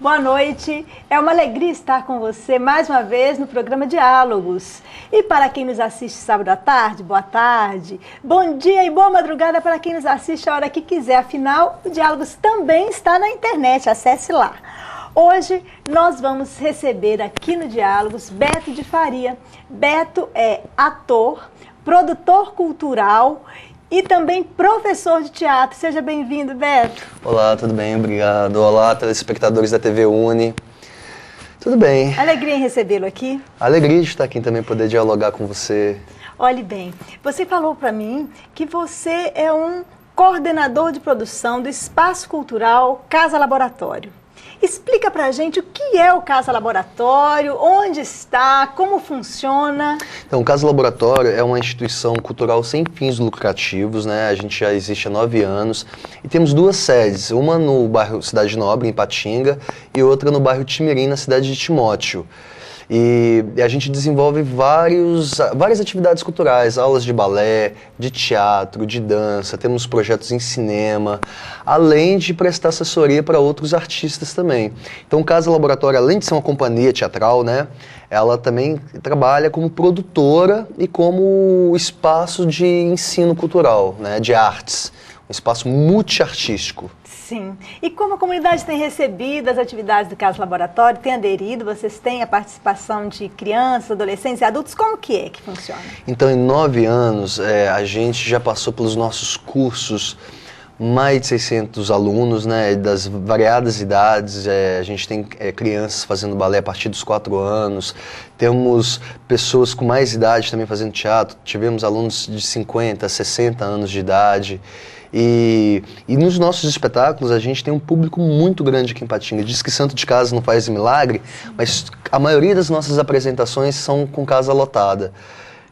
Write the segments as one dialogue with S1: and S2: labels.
S1: Boa noite, é uma alegria estar com você mais uma vez no programa Diálogos. E para quem nos assiste sábado à tarde, boa tarde, bom dia e boa madrugada para quem nos assiste a hora que quiser. Afinal, o Diálogos também está na internet, acesse lá. Hoje nós vamos receber aqui no Diálogos Beto de Faria. Beto é ator, produtor cultural e também professor de teatro. Seja bem-vindo, Beto.
S2: Olá, tudo bem? Obrigado. Olá, telespectadores da TV Uni. Tudo bem.
S1: Alegria em recebê-lo aqui.
S2: Alegria de estar aqui também, poder dialogar com você.
S1: Olhe bem, você falou para mim que você é um coordenador de produção do Espaço Cultural Casa Laboratório. Explica pra gente o que é o Casa Laboratório, onde está, como funciona.
S2: Então, o Casa Laboratório é uma instituição cultural sem fins lucrativos, né? A gente já existe há 9 anos e temos 2 sedes, uma no bairro Cidade Nobre, em Ipatinga, e outra no bairro Timirim, na cidade de Timóteo. E a gente desenvolve várias atividades culturais, aulas de balé, de teatro, de dança, temos projetos em cinema, além de prestar assessoria para outros artistas também. Então o Casa Laboratório, além de ser uma companhia teatral, né, ela também trabalha como produtora e como espaço de ensino cultural, né, de artes, um espaço multiartístico.
S1: Sim. E como a comunidade tem recebido as atividades do Casa Laboratório, tem aderido, vocês têm a participação de crianças, adolescentes e adultos, como que é que funciona?
S2: Então, em 9 anos, a gente já passou pelos nossos cursos mais de 600 alunos, né, das variadas idades. A gente tem crianças fazendo balé a partir dos 4 anos, temos pessoas com mais idade também fazendo teatro, tivemos alunos de 50, 60 anos de idade. E nos nossos espetáculos a gente tem um público muito grande aqui em Ipatinga. Diz que santo de casa não faz milagre, mas a maioria das nossas apresentações são com casa lotada.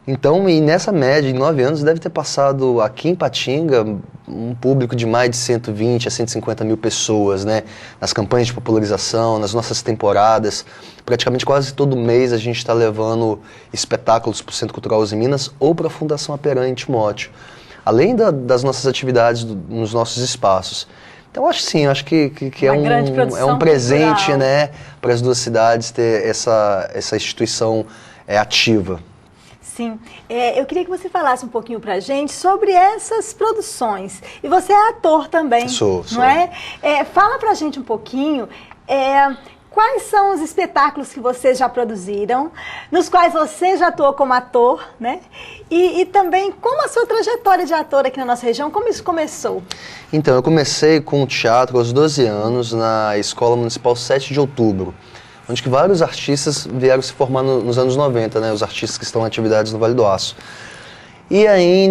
S2: Então, e nessa média, em 9 anos, deve ter passado aqui em Ipatinga um público de mais de 120 a 150 mil pessoas, né? Nas campanhas de popularização, nas nossas temporadas. Praticamente quase todo mês a gente está levando espetáculos para o Centro Cultural Uzi Minas ou para a Fundação Aperan em Timóteo. Além das nossas atividades nos nossos espaços. Então, acho sim, acho que é um presente, cultural, né, para as 2 cidades ter essa instituição ativa.
S1: Sim, eu queria que você falasse um pouquinho pra gente sobre essas produções. E você é ator também,
S2: sou.
S1: Não é? Fala pra gente um pouquinho... Quais são os espetáculos que vocês já produziram, nos quais você já atuou como ator, né? E também como a sua trajetória de ator aqui na nossa região, como isso começou? Então,
S2: eu comecei com o teatro aos 12 anos na Escola Municipal 7 de Outubro, onde que vários artistas vieram se formar nos anos 90, né? Os artistas que estão em atividades no Vale do Aço. E aí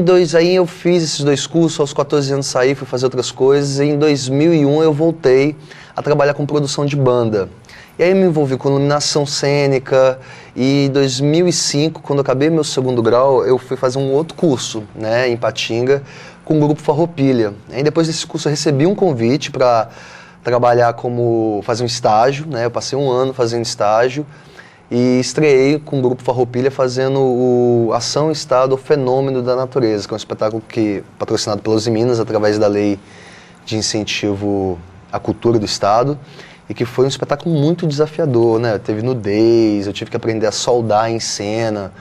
S2: eu fiz esses 2 cursos, aos 14 anos saí, fui fazer outras coisas, e em 2001 eu voltei a trabalhar com produção de banda. E aí eu me envolvi com iluminação cênica, e em 2005, quando eu acabei meu 2º grau, eu fui fazer um outro curso, né, em Ipatinga, com o Grupo Farroupilha. Aí depois desse curso eu recebi um convite para trabalhar fazer um estágio, né, eu passei 1 ano fazendo estágio, e estreei com o Grupo Farroupilha fazendo o Ação Estado, o Fenômeno da Natureza, que é um espetáculo patrocinado pela Uzi Minas através da Lei de Incentivo à Cultura do Estado, e que foi um espetáculo muito desafiador, né? Teve nudez, eu tive que aprender a soldar em cena,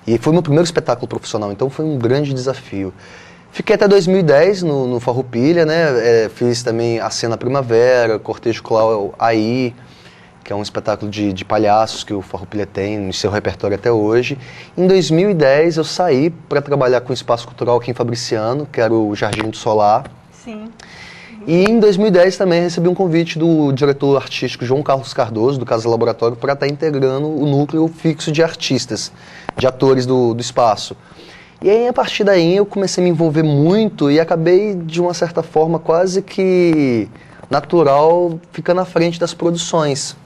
S2: e foi meu primeiro espetáculo profissional, então foi um grande desafio. Fiquei até 2010 no Farroupilha, né? Fiz também A Cena Primavera, Cortejo Clau Aí, que é um espetáculo de palhaços que o Farroupilha tem no seu repertório até hoje. Em 2010 eu saí para trabalhar com o Espaço Cultural aqui em Fabriciano, que era o Jardim do Solar.
S1: Sim.
S2: E em 2010 também recebi um convite do diretor artístico João Carlos Cardoso, do Casa Laboratório, para estar integrando o núcleo fixo de artistas, de atores do espaço. E aí, a partir daí, eu comecei a me envolver muito e acabei, de uma certa forma, quase que natural, ficando à frente das produções.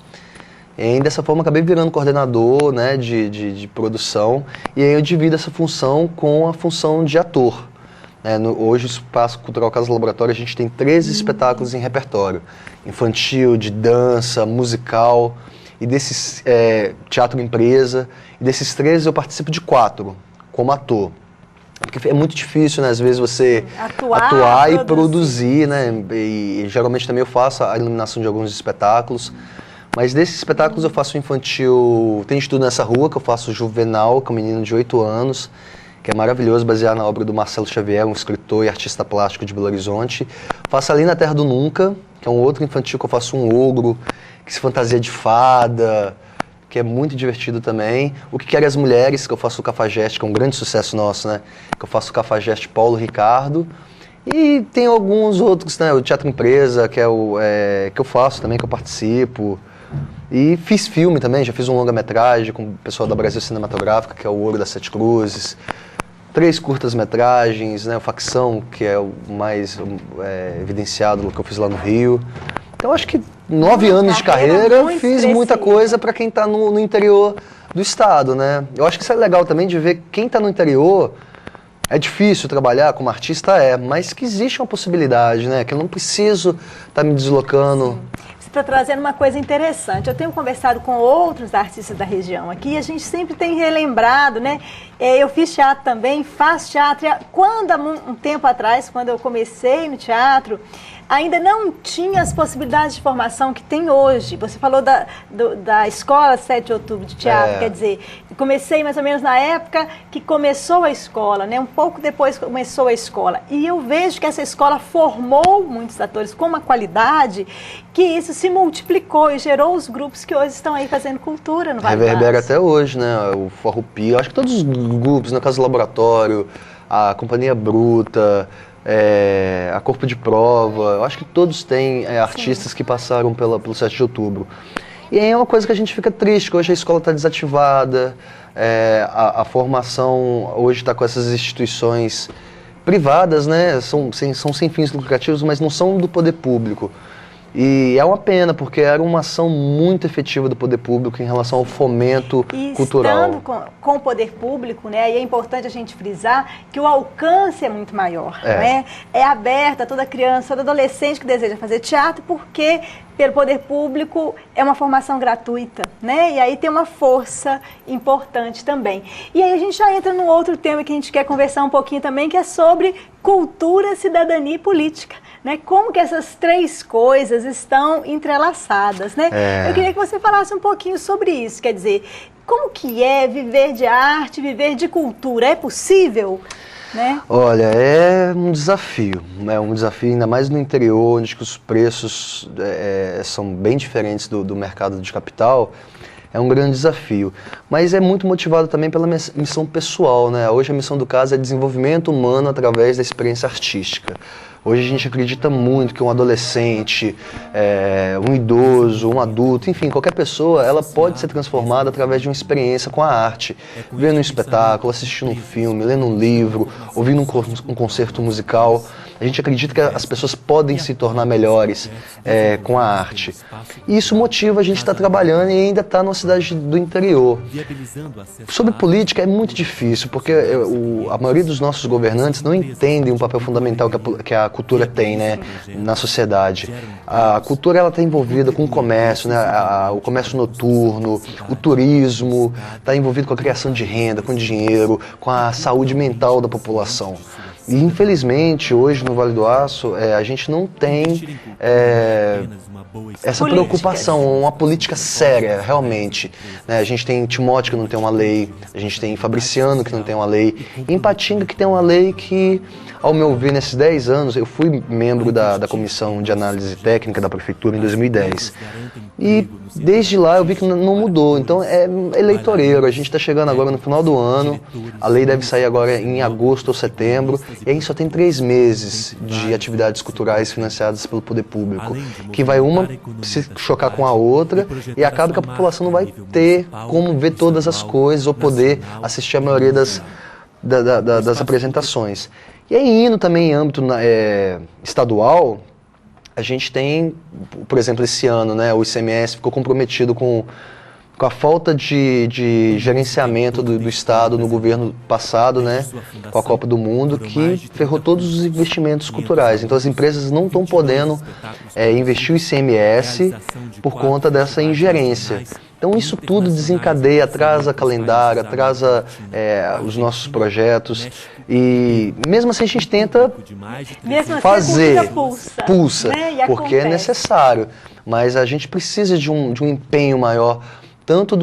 S2: E aí, dessa forma, acabei virando coordenador, né, de produção, e aí eu divido essa função com a função de ator. Hoje, o Espaço Cultural Casa Laboratório, a gente tem 13 espetáculos em repertório. Infantil, de dança, musical, e desses teatro empresa. E desses 13 eu participo de 4, como ator. Porque é muito difícil, né? Às vezes você
S1: atuar
S2: e produzir, né? E geralmente também eu faço a iluminação de alguns espetáculos. Mas desses espetáculos eu faço infantil, tem Estudo Nessa Rua, que eu faço juvenal, com um menino de 8 anos, que é maravilhoso, baseado na obra do Marcelo Xavier, um escritor e artista plástico de Belo Horizonte. Faço Ali na Terra do Nunca, que é um outro infantil que eu faço um ogro, que se fantasia de fada, que é muito divertido também. O Que Querem as Mulheres, que eu faço o Cafajeste, que é um grande sucesso nosso, né? Que eu faço o Cafajeste Paulo Ricardo. E tem alguns outros, né? O Teatro Empresa, que que eu faço também, que eu participo. E fiz filme também, já fiz um longa-metragem com o pessoal da Brasil Cinematográfica, que é o Ouro das Sete Cruzes. 3 curtas-metragens, né? O Facção, que é o mais evidenciado que eu fiz lá no Rio. Então, acho que 9 anos de carreira, fiz muita coisa para quem está no interior do estado, né? Eu acho que isso é legal também de ver quem está no interior. É difícil trabalhar como artista, mas que existe uma possibilidade, né? Que eu não preciso estar me deslocando.
S1: Sim. Você está trazendo uma coisa interessante. Eu tenho conversado com outros artistas da região aqui e a gente sempre tem relembrado, né? Eu fiz teatro também, faço teatro. Quando, há um tempo atrás, quando eu comecei no teatro, ainda não tinha as possibilidades de formação que tem hoje. Você falou da escola 7 de outubro de teatro, quer dizer, comecei mais ou menos na época que começou a escola, né? Um pouco depois começou a escola. E eu vejo que essa escola formou muitos atores com uma qualidade que isso se multiplicou e gerou os grupos que hoje estão aí fazendo cultura no Vale do Aço.
S2: Reverbera até hoje, né? O Farrupi, acho que todos os grupos, no caso do Laboratório, a Companhia Bruta, a Corpo de Prova, eu acho que todos têm artistas que passaram pelo 7 de outubro. E aí é uma coisa que a gente fica triste, que hoje a escola está desativada, a formação hoje está com essas instituições privadas, né? São sem fins lucrativos, mas não são do poder público. E é uma pena, porque era uma ação muito efetiva do poder público em relação ao fomento cultural.
S1: E estando com o poder público, né, e é importante a gente frisar que o alcance é muito maior. Né? É aberto a toda criança, todo adolescente que deseja fazer teatro, porque pelo poder público é uma formação gratuita, né? E aí tem uma força importante também. E aí a gente já entra num outro tema que a gente quer conversar um pouquinho também, que é sobre cultura, cidadania e política. Né? Como que essas 3 coisas estão entrelaçadas, né? Eu queria que você falasse um pouquinho sobre isso, quer dizer, como que é viver de arte, viver de cultura? É possível? Né?
S2: Olha, é um desafio ainda mais no interior, onde os preços são bem diferentes do mercado de capital. É um grande desafio, mas é muito motivado também pela missão pessoal, né? Hoje a missão do CASA é desenvolvimento humano através da experiência artística. Hoje a gente acredita muito que um adolescente, um idoso, um adulto, enfim, qualquer pessoa, ela pode ser transformada através de uma experiência com a arte. Vendo um espetáculo, assistindo um filme, lendo um livro, ouvindo um concerto musical. A gente acredita que as pessoas podem se tornar melhores com a arte. E isso motiva a gente a estar trabalhando e ainda estar numa cidade do interior. Sobre política é muito difícil, porque a maioria dos nossos governantes não entendem o papel fundamental que a cultura tem, né, na sociedade. A cultura está envolvida com o comércio, né, o comércio noturno, o turismo, está envolvido com a criação de renda, com dinheiro, com a saúde mental da população. E, infelizmente, hoje no Vale do Aço, a gente não tem essa preocupação, uma política séria, realmente. Né? A gente tem Timóteo, que não tem uma lei, a gente tem Fabriciano, que não tem uma lei, e Ipatinga, que tem uma lei que, ao meu ver, nesses 10 anos, eu fui membro da Comissão de Análise Técnica da Prefeitura em 2010. E desde lá eu vi que não mudou, então é eleitoreiro, a gente está chegando agora no final do ano, a lei deve sair agora em agosto ou setembro, e aí só tem 3 meses de atividades culturais financiadas pelo poder público, que vai uma se chocar com a outra e acaba que a população não vai ter como ver todas as coisas ou poder assistir a maioria das apresentações. E aí, indo também em âmbito estadual, a gente tem, por exemplo, esse ano, né, o ICMS ficou comprometido com a falta de gerenciamento do Estado no governo passado, né, com a Copa do Mundo, que ferrou todos os investimentos culturais. Então as empresas não estão podendo investir o ICMS por conta dessa ingerência. Então isso tudo desencadeia, atrasa calendário, atrasa os nossos projetos e mesmo assim a gente tenta fazer, pulsa, né? Porque é necessário, mas a gente precisa de um empenho maior, tanto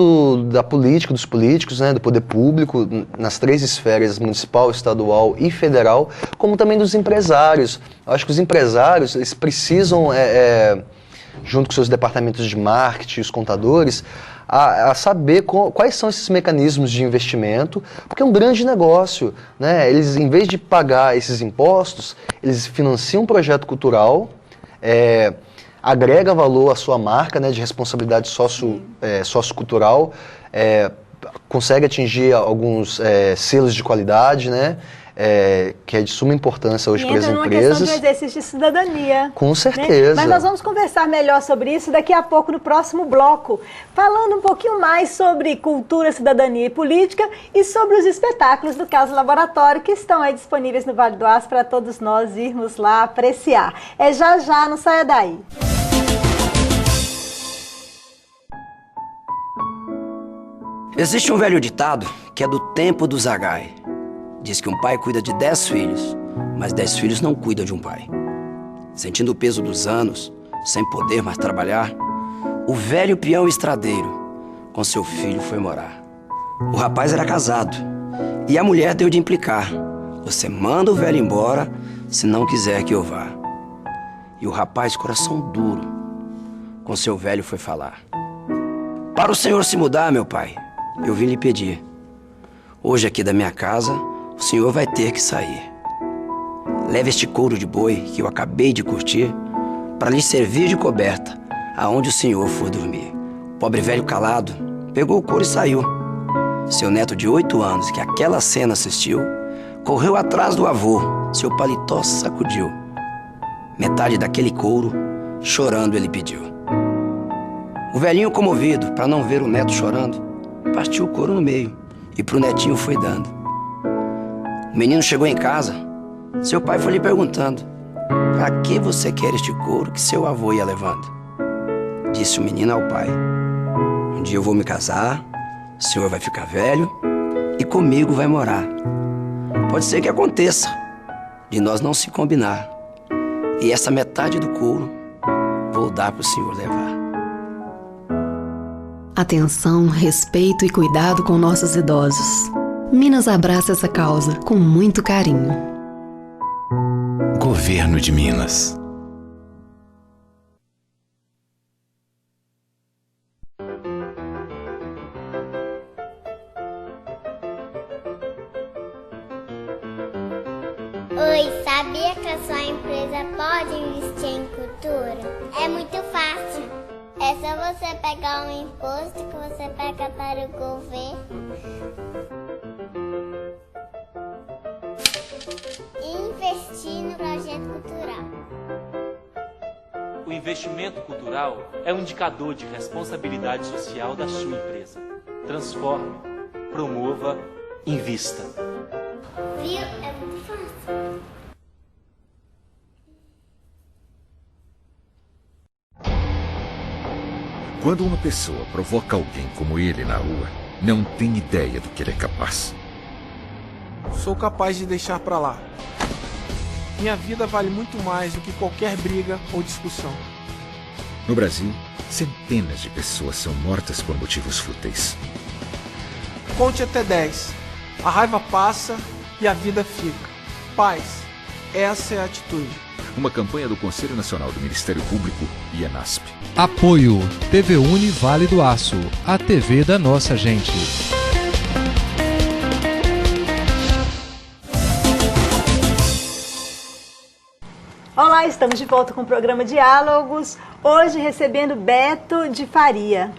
S2: da política, dos políticos, né, do poder público, nas 3 esferas, municipal, estadual e federal, como também dos empresários. Eu acho que os empresários, eles precisam, junto com seus departamentos de marketing, os contadores, a saber quais são esses mecanismos de investimento, porque é um grande negócio, né? Eles, em vez de pagar esses impostos, eles financiam um projeto cultural, agrega valor à sua marca, né, de responsabilidade sociocultural, consegue atingir alguns selos de qualidade, né, que é de suma importância hoje para as empresas.
S1: Entra numa questão de exercício de cidadania.
S2: Com certeza.
S1: Né? Mas nós vamos conversar melhor sobre isso daqui a pouco no próximo bloco, falando um pouquinho mais sobre cultura, cidadania e política e sobre os espetáculos do Caso Laboratório que estão aí disponíveis no Vale do Aço para todos nós irmos lá apreciar. É já já, não saia daí.
S3: Existe um velho ditado que é do tempo do Zagai. Diz que um pai cuida de 10 filhos, mas 10 filhos não cuidam de um pai. Sentindo o peso dos anos, sem poder mais trabalhar, o velho peão estradeiro com seu filho foi morar. O rapaz era casado e a mulher deu de implicar: você manda o velho embora se não quiser que eu vá. E o rapaz, coração duro, com seu velho foi falar: para o senhor se mudar, meu pai, eu vim lhe pedir. Hoje aqui da minha casa, o senhor vai ter que sair. Leve este couro de boi que eu acabei de curtir para lhe servir de coberta aonde o senhor for dormir. O pobre velho calado pegou o couro e saiu. Seu neto de 8 anos, que aquela cena assistiu, correu atrás do avô, seu paletó sacudiu. Metade daquele couro, chorando, ele pediu. O velhinho, comovido, para não ver o neto chorando, partiu o couro no meio e pro netinho foi dando. O menino chegou em casa, seu pai foi lhe perguntando: pra que você quer este couro que seu avô ia levando? Disse o menino ao pai: um dia eu vou me casar, o senhor vai ficar velho e comigo vai morar. Pode ser que aconteça de nós não se combinar, e essa metade do couro vou dar pro senhor levar.
S4: Atenção, respeito e cuidado com nossos idosos. Minas abraça essa causa com muito carinho.
S5: Governo de Minas.
S6: Oi, sabia que a sua empresa pode investir em cultura? É muito fácil. É só você pegar um imposto que você pega para o governo e investir no projeto cultural.
S7: O investimento cultural é um indicador de responsabilidade social da sua empresa. Transforme, promova, invista.
S6: Viu? É muito fácil.
S8: Quando uma pessoa provoca alguém como ele na rua, não tem ideia do que ele é capaz.
S9: Sou capaz de deixar pra lá. Minha vida vale muito mais do que qualquer briga ou discussão.
S8: No Brasil, centenas de pessoas são mortas por motivos fúteis.
S9: Conte até 10. A raiva passa e a vida fica. Paz. Essa é a atitude.
S8: Uma campanha do Conselho Nacional do Ministério Público e ANASP.
S10: Apoio TV Uni Vale do Aço, a TV da nossa gente.
S1: Olá, estamos de volta com o programa Diálogos, hoje recebendo Beto de Faria.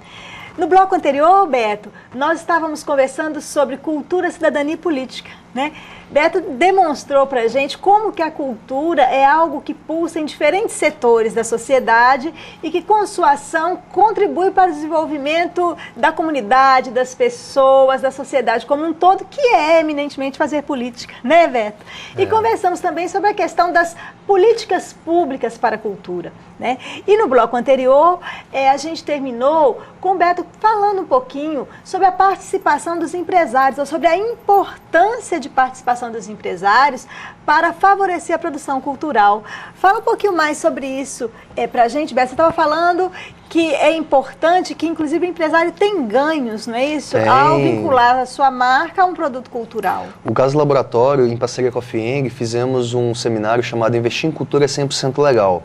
S1: No bloco anterior, Beto, nós estávamos conversando sobre cultura, cidadania e política. né? Beto demonstrou para a gente como que a cultura é algo que pulsa em diferentes setores da sociedade e que, com sua ação, contribui para o desenvolvimento da comunidade, das pessoas, da sociedade como um todo, que é eminentemente fazer política, né, Beto? E conversamos também sobre a questão das políticas públicas para a cultura, né? E no bloco anterior, a gente terminou com o Beto falando um pouquinho sobre a participação dos empresários, ou sobre a importância de participação dos empresários para favorecer a produção cultural. Fala um pouquinho mais sobre isso para a gente, Beto. Você estava falando que é importante que, inclusive, o empresário tem ganhos, não é isso? Ao vincular a sua marca a um produto cultural.
S2: O Caso Laboratório, em parceria com a FIENG, fizemos um seminário chamado Investir em Cultura é 100% Legal,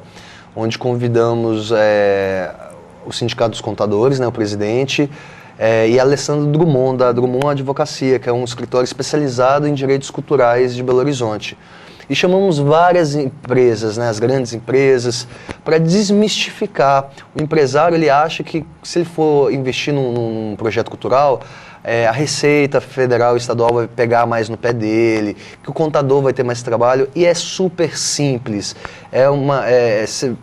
S2: onde convidamos o Sindicato dos Contadores, né, o presidente, e Alessandro Drummond, da Drummond Advocacia, que é um escritório especializado em direitos culturais de Belo Horizonte. E chamamos várias empresas, né, as grandes empresas, para desmistificar. O empresário, ele acha que se ele for investir num projeto cultural, a Receita Federal e Estadual vai pegar mais no pé dele, que o contador vai ter mais trabalho, e é super simples.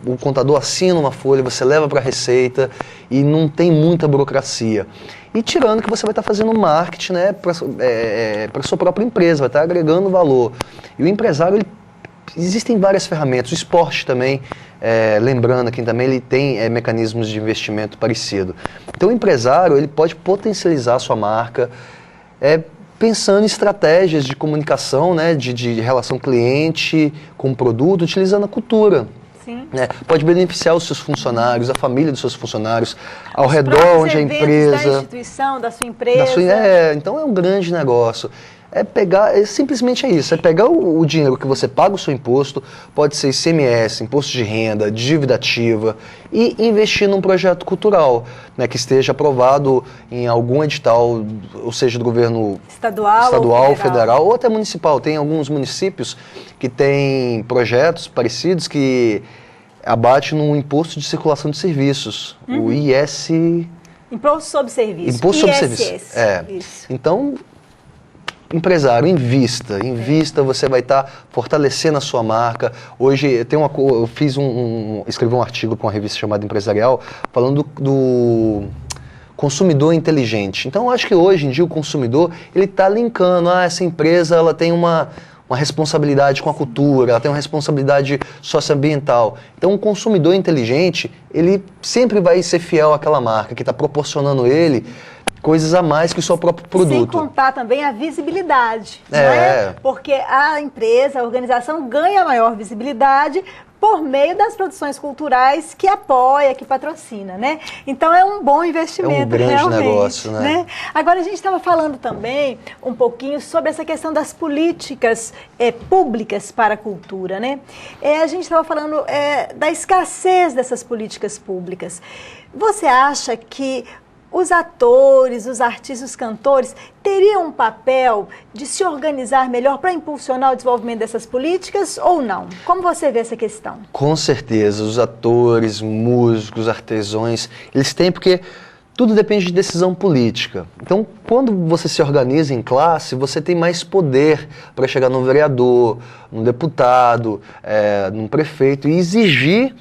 S2: O contador assina uma folha, você leva para a Receita e não tem muita burocracia. E tirando que você vai estar fazendo marketing, né, para a sua própria empresa, vai estar agregando valor. E o empresário, existem várias ferramentas, o esporte também, lembrando aqui também, ele tem mecanismos de investimento parecido. Então o empresário, ele pode potencializar a sua marca, pensando em estratégias de comunicação, né, de relação cliente com o produto, utilizando a cultura.
S1: Sim.
S2: Né? Pode beneficiar os seus funcionários, a família dos seus funcionários, ao redor onde a empresa...
S1: da instituição, da sua empresa.
S2: Então é um grande negócio. Simplesmente é isso, pegar o dinheiro que você paga o seu imposto, pode ser ICMS, imposto de renda, dívida ativa, e investir num projeto cultural, né, que esteja aprovado em algum edital, ou seja, do governo estadual, federal, ou até municipal. Tem alguns municípios que têm projetos parecidos que abatem no imposto de circulação de serviços, o IS...
S1: Imposto sobre serviço.
S2: Imposto sobre serviço.
S1: Isso.
S2: Então... Empresário, invista, você vai estar fortalecendo a sua marca. Hoje eu escrevi um artigo para uma revista chamada Empresarial, falando do consumidor inteligente. Então eu acho que hoje em dia o consumidor, ele está linkando, essa empresa ela tem uma responsabilidade com a cultura, ela tem uma responsabilidade socioambiental. Então o consumidor inteligente, ele sempre vai ser fiel àquela marca que está proporcionando ele coisas a mais que o seu próprio produto.
S1: Sem contar também a visibilidade, não é? Porque a empresa, a organização ganha maior visibilidade por meio das produções culturais que apoia, que patrocina, né? Então é um bom investimento,
S2: é um grande
S1: realmente,
S2: negócio, né?
S1: Agora a gente estava falando também um pouquinho sobre essa questão das políticas públicas para a cultura, né? A gente estava falando da escassez dessas políticas públicas. Você acha que os atores, os artistas, os cantores teriam um papel de se organizar melhor para impulsionar o desenvolvimento dessas políticas ou não? Como você vê essa questão?
S2: Com certeza, os atores, músicos, artesãos, eles têm, porque tudo depende de decisão política. Então, quando você se organiza em classe, você tem mais poder para chegar num vereador, num deputado, num prefeito e exigir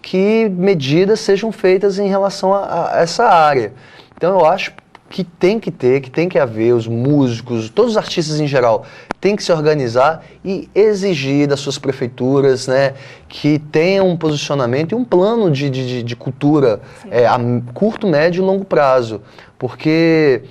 S2: que medidas sejam feitas em relação a essa área. Então eu acho que tem que haver os músicos, todos os artistas em geral, tem que se organizar e exigir das suas prefeituras, né, que tenham um posicionamento e um plano de cultura a curto, médio e longo prazo, porque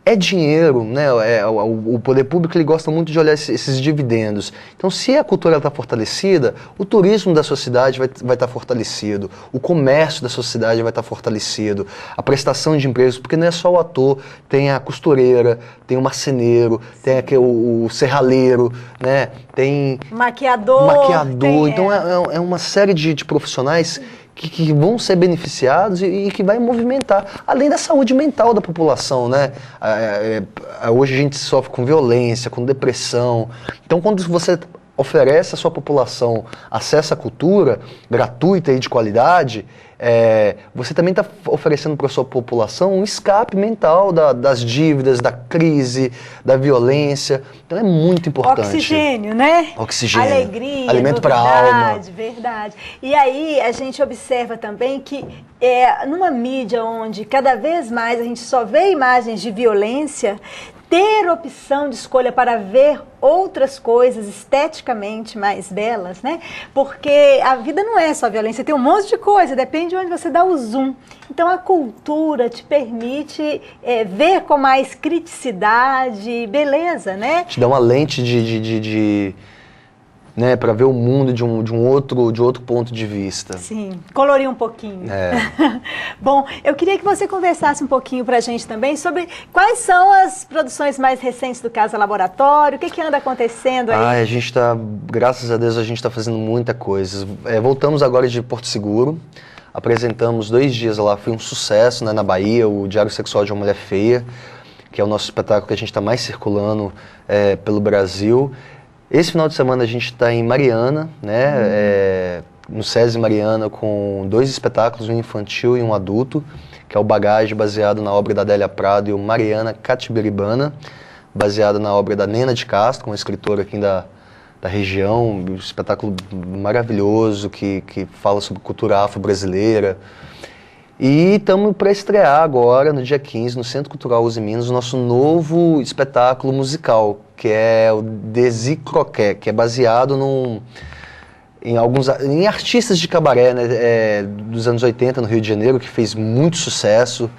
S2: é dinheiro, né? O poder público ele gosta muito de olhar esses dividendos. Então, se a cultura está fortalecida, o turismo da sua cidade vai estar fortalecido, o comércio da sua cidade vai estar fortalecido, a prestação de empregos, porque não é só o ator, tem a costureira, tem o marceneiro, tem o serralheiro, né? Tem
S1: maquiador.
S2: Então, é uma série de profissionais que vão ser beneficiados e que vai movimentar, além da saúde mental da população, né? Hoje a gente sofre com violência, com depressão. Então, quando você oferece à sua população acesso à cultura gratuita e de qualidade, você também está oferecendo para a sua população um escape mental das dívidas, da crise, da violência. Então é muito importante.
S1: Oxigênio, né?
S2: Oxigênio.
S1: Alegria,
S2: alimento para a alma.
S1: Verdade. E aí a gente observa também que numa mídia onde cada vez mais a gente só vê imagens de violência, ter opção de escolha para ver outras coisas esteticamente mais belas, né? Porque a vida não é só violência, tem um monte de coisa, depende de onde você dá o zoom. Então a cultura te permite ver com mais criticidade e beleza, né?
S2: Te dá uma lente né, para ver o mundo de outro ponto de vista.
S1: Sim, colorir um pouquinho. Bom, eu queria que você conversasse um pouquinho para a gente também sobre quais são as produções mais recentes do Casa Laboratório, o que anda acontecendo aí?
S2: A gente está, graças a Deus, a gente está fazendo muita coisa. Voltamos agora de Porto Seguro, apresentamos 2 dias lá, foi um sucesso, né, na Bahia, o Diário Sexual de uma Mulher Feia, que é o nosso espetáculo que a gente está mais circulando pelo Brasil. Esse final de semana a gente está em Mariana, né, no SESI Mariana, com 2 espetáculos, um infantil e um adulto, que é o Bagagem, baseado na obra da Adélia Prado, e o Mariana Catibiribana, baseado na obra da Nena de Castro, uma escritora aqui da região, um espetáculo maravilhoso que fala sobre cultura afro-brasileira. E estamos para estrear agora, no dia 15, no Centro Cultural Uzi Minas, o nosso novo espetáculo musical, que é o Desi Croquet, que é baseado em artistas de cabaré, né, dos anos 80 no Rio de Janeiro, que fez muito sucesso,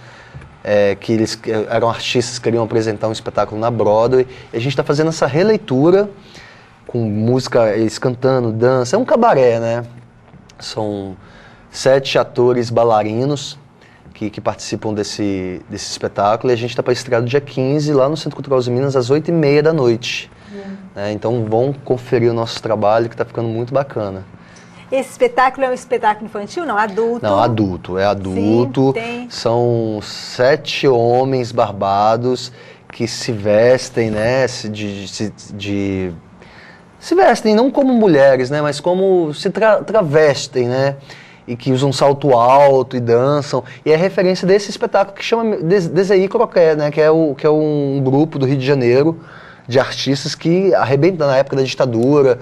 S2: que eles eram artistas que queriam apresentar um espetáculo na Broadway. E a gente está fazendo essa releitura com música, eles cantando, dança, é um cabaré, né? São 7 atores bailarinos que participam desse espetáculo, e a gente está para estrear no dia 15, lá no Centro Cultural de Minas, às 8h30 da noite. Então vão conferir o nosso trabalho, que está ficando muito bacana.
S1: Esse espetáculo é um espetáculo infantil, não? Adulto?
S2: Não, adulto. É adulto. Sim, são 7 homens barbados que se vestem, né, se vestem não como mulheres, né, mas como se travestem, né, e que usam salto alto e dançam. E é referência desse espetáculo que chama Desi Croquet, né, que é um grupo do Rio de Janeiro de artistas que arrebentam na época da ditadura,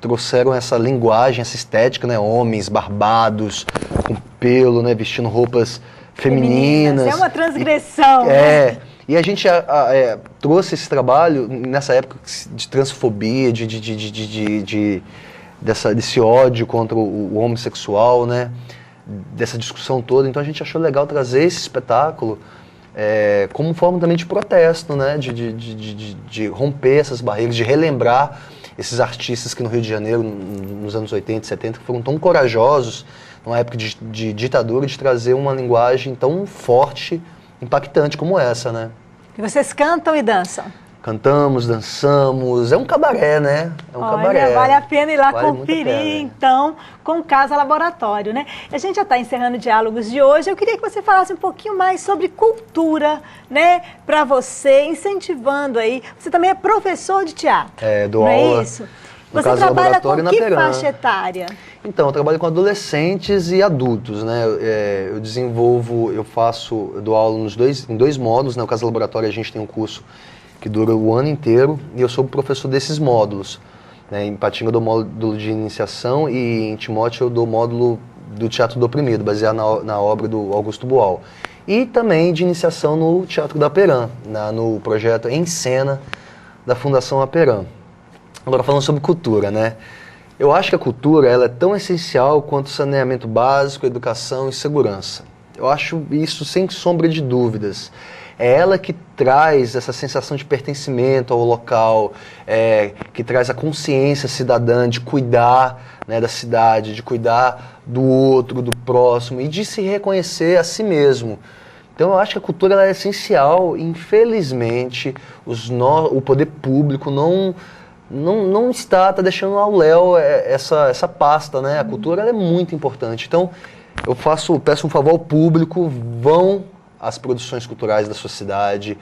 S2: trouxeram essa linguagem, essa estética, né, homens barbados, com pelo, né, vestindo roupas femininas.
S1: É uma transgressão. né?
S2: E a gente trouxe esse trabalho nessa época de transfobia, desse ódio contra o homossexual, né? Dessa discussão toda. Então a gente achou legal trazer esse espetáculo como forma também de protesto, né? De romper essas barreiras, de relembrar esses artistas que no Rio de Janeiro, nos anos 80 e 70, foram tão corajosos, numa época de ditadura, de trazer uma linguagem tão forte, impactante como essa, né?
S1: E vocês cantam e dançam?
S2: Cantamos, dançamos, é um cabaré, né? É um cabaré.
S1: Vale a pena ir lá conferir, então, com o Casa Laboratório, né? A gente já está encerrando o Diálogos de hoje. Eu queria que você falasse um pouquinho mais sobre cultura, né? Para você, incentivando aí. Você também é professor de teatro.
S2: Dou
S1: não
S2: aula.
S1: É isso? Você trabalha com que faixa etária?
S2: Então, eu trabalho com adolescentes e adultos, né? Eu dou aula em 2 módulos, né? O Casa Laboratório, a gente tem um curso que dura o ano inteiro, e eu sou o professor desses módulos. Né? Em Patinga eu dou módulo de iniciação, e em Timóteo eu dou módulo do Teatro do Oprimido, baseado na obra do Augusto Boal. E também de iniciação no Teatro da Aperam, no projeto Em Cena da Fundação Aperam. Agora, falando sobre cultura, né? Eu acho que a cultura ela é tão essencial quanto saneamento básico, educação e segurança. Eu acho isso sem sombra de dúvidas. É ela que traz essa sensação de pertencimento ao local, que traz a consciência cidadã de cuidar, né, da cidade, de cuidar do outro, do próximo e de se reconhecer a si mesmo. Então eu acho que a cultura ela é essencial. Infelizmente, o poder público não está deixando ao léu essa pasta, né? A cultura ela é muito importante. Então eu peço um favor ao público, vão às produções culturais da sua cidade,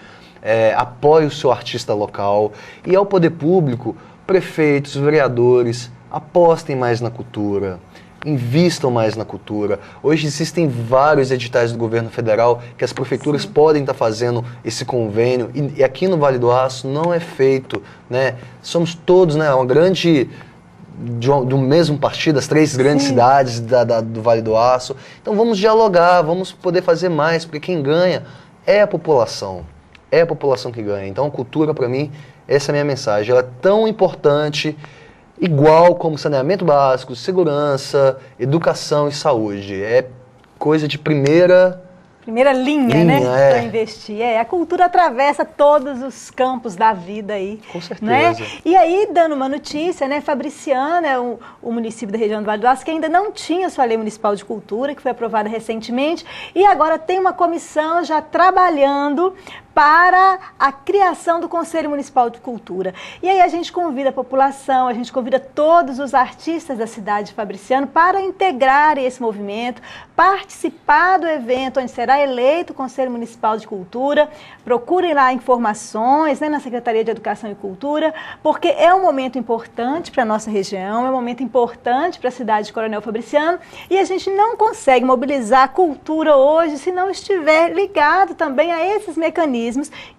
S2: apoie o seu artista local, e ao poder público, prefeitos, vereadores, apostem mais na cultura, invistam mais na cultura. Hoje existem vários editais do governo federal que as prefeituras podem estar fazendo esse convênio, e aqui no Vale do Aço não é feito, né? Somos todos, né, uma grande... do mesmo partido, as 3 grandes cidades do Vale do Aço. Então vamos dialogar, vamos poder fazer mais, porque quem ganha é a população. É a população que ganha. Então a cultura, para mim, essa é a minha mensagem. Ela é tão importante, igual como saneamento básico, segurança, educação e saúde. É coisa de primeira
S1: linha, né, para investir. A cultura atravessa todos os campos da vida aí.
S2: Com certeza.
S1: Né? E aí, dando uma notícia, né, Fabriciana é o município da região do Vale do Aço que ainda não tinha sua lei municipal de cultura, que foi aprovada recentemente, e agora tem uma comissão já trabalhando para a criação do Conselho Municipal de Cultura. E aí a gente convida a população, a gente convida todos os artistas da cidade de Fabriciano para integrar esse movimento, participar do evento onde será eleito o Conselho Municipal de Cultura. Procurem lá informações, né, na Secretaria de Educação e Cultura, porque é um momento importante para a nossa região, é um momento importante para a cidade de Coronel Fabriciano, e a gente não consegue mobilizar a cultura hoje se não estiver ligado também a esses mecanismos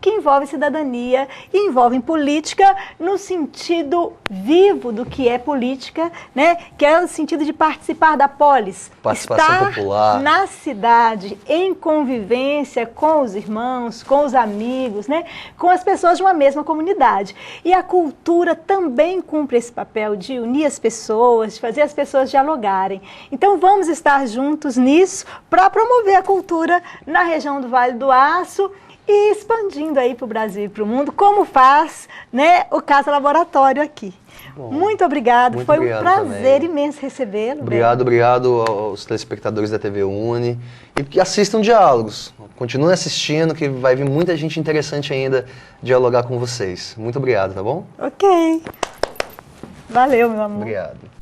S1: que envolvem cidadania e envolvem política no sentido vivo do que é política, né? Que é o sentido de participar da polis.
S2: Participação popular.
S1: Na cidade, em convivência com os irmãos, com os amigos, né? Com as pessoas de uma mesma comunidade. E a cultura também cumpre esse papel de unir as pessoas, de fazer as pessoas dialogarem. Então vamos estar juntos nisso para promover a cultura na região do Vale do Aço e expandindo aí para o Brasil e para o mundo, como faz, né, o Casa Laboratório aqui. Bom, muito obrigado, foi um prazer imenso recebê-lo.
S2: Obrigado aos telespectadores da TV Uni, e que assistam Diálogos, continuem assistindo, que vai vir muita gente interessante ainda dialogar com vocês. Muito obrigado, tá bom?
S1: Ok. Valeu, meu amor.
S2: Obrigado.